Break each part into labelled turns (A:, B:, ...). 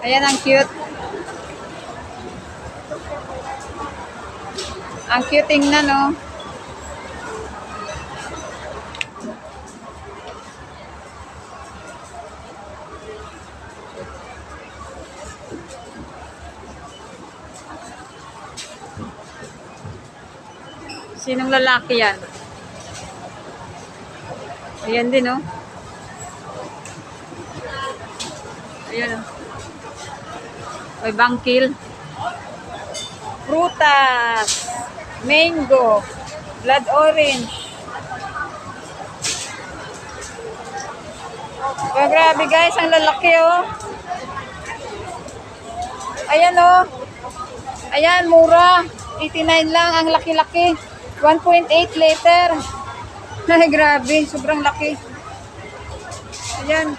A: Ayan, ang cute. Ang cute tingnan, no? Sinong lalaki yan? Ayan din, no? Ayan, no? May bangkil. Prutas. Mango. Blood orange. Oh, grabe guys, ang lalaki, oh. Ayan, oh. Ayan, mura. 89 lang, ang laki-laki. 1.8 liter. Ay, grabe, sobrang laki. Ayan.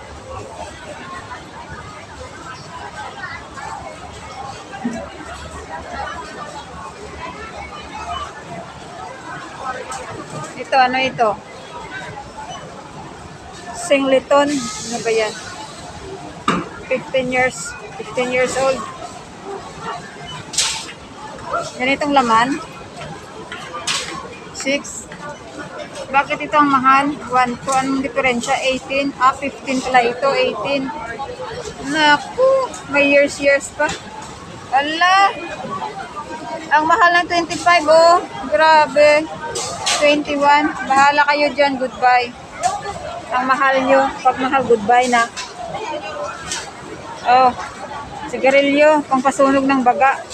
A: Ito, ano ito? Singleton. Ano ba yan? 15 years old. Ganitong laman. 6. Bakit ito ang mahal? 1 to. Anong diferensya? 18. 15 pala ito. 18. Naku. May years pa. Ala. Ang mahal ng 25, oh. Grabe. 21. Bahala kayo dyan. Goodbye. Ang mahal nyo. Pag mahal, goodbye na. Oh. Sigarilyo. Pangpasunog ng baga.